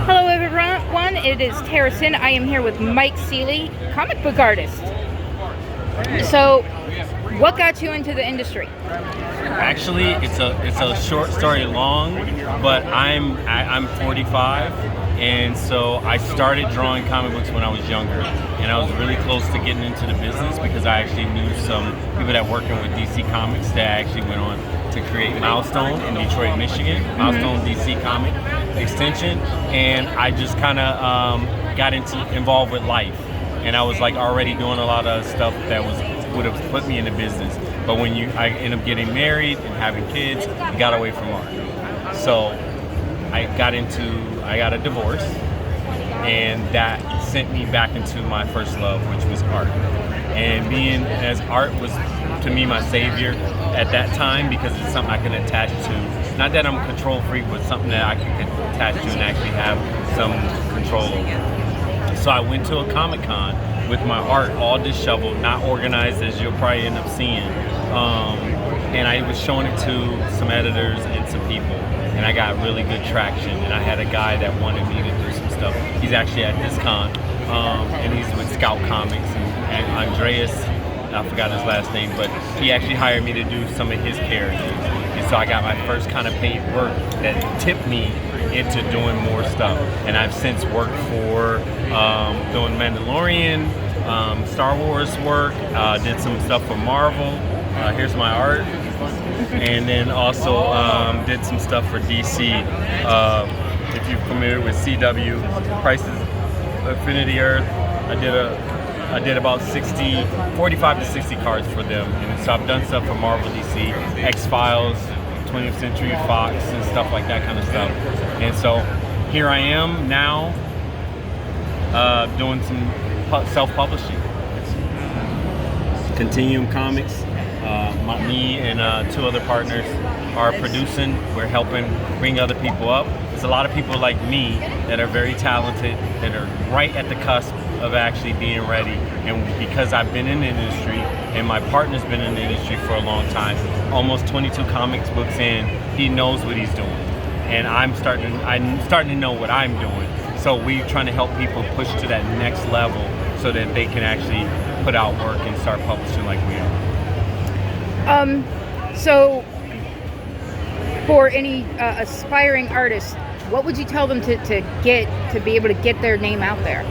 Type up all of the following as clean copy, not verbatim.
Hello everyone, it is Terra Synn. I am here with Mike Sealie, comic book artist. So, what got you into the industry? Actually, it's a short story long, but I'm 45, and so I started drawing comic books when I was younger, and I was really close to getting into the business because I actually knew some people that working with DC Comics that actually went on to create Milestone in Detroit, Michigan, Milestone DC Comic extension, and I just kind of got involved with life, and I was like already doing a lot of stuff that would have put me in the business. But when I ended up getting married and having kids, I got away from art. So I got a divorce, and that sent me back into my first love, which was art. And as art was to me my savior at that time, because it's something I can attach to. Not that I'm a control freak, but something that I can attach to and actually have some control over. So I went to a Comic-Con with my art all disheveled, not organized as you'll probably end up seeing. And I was showing it to some editors and some people, and I got really good traction. And I had a guy that wanted me to do some stuff. He's actually at this con, and he's with Scout Comics, and Andreas, I forgot his last name, but he actually hired me to do some of his characters. And so I got my first kind of paid work that tipped me into doing more stuff. And I've since worked for doing Mandalorian, Star Wars work, did some stuff for Marvel. Here's my art. And then also did some stuff for DC. If you're familiar with CW, Crisis Infinity Earth, I did about 45 to 60 cards for them. And so I've done stuff for Marvel, DC, X-Files, 20th Century Fox, and stuff like that kind of stuff. And so here I am now doing some self-publishing. Continuum Comics. Me and two other partners are producing. We're helping bring other people up. There's a lot of people like me that are very talented, that are right at the cusp of actually being ready. And because I've been in the industry and my partner's been in the industry for a long time, almost 22 comics books in, he knows what he's doing. And I'm starting to know what I'm doing. So we're trying to help people push to that next level so that they can actually put out work and start publishing like we are. So for any aspiring artists, what would you tell them to be able to get their name out there?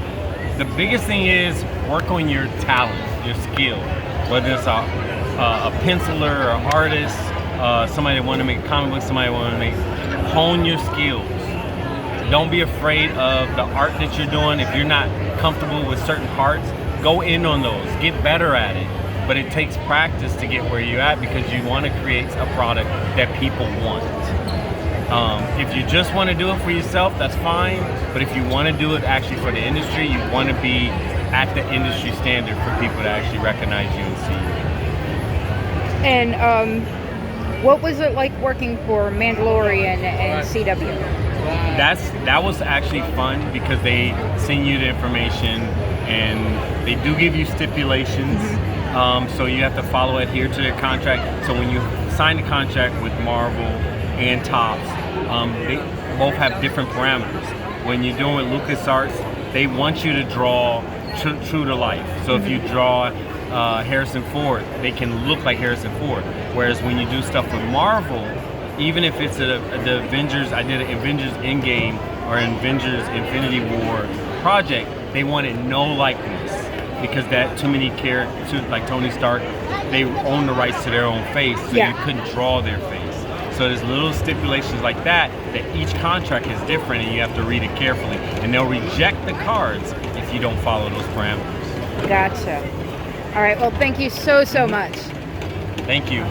The biggest thing is work on your talent, your skill. Whether it's a penciler or an artist, somebody that want to make a comic book, somebody want to hone your skills. Don't be afraid of the art that you're doing. If you're not comfortable with certain parts, go in on those. Get better at it. But it takes practice to get where you're at, because you want to create a product that people want. If you just want to do it for yourself, that's fine. But if you want to do it actually for the industry, you want to be at the industry standard for people to actually recognize you and see you. And what was it like working for Mandalorian and CW? That was actually fun, because they send you the information and they do give you stipulations. So you have to adhere to their contract. So when you sign the contract with Marvel and Topps, they both have different parameters. When you're doing LucasArts, they want you to draw true to life. So if you draw Harrison Ford, they can look like Harrison Ford. Whereas when you do stuff with Marvel, even if it's the Avengers, I did an Avengers Endgame or an Avengers Infinity War project, they wanted no likeness. Because that too many characters, like Tony Stark, they own the rights to their own face, so you couldn't draw their face. So there's little stipulations like that each contract is different, and you have to read it carefully. And they'll reject the cards if you don't follow those parameters. Gotcha. All right, well, thank you so much. Thank you.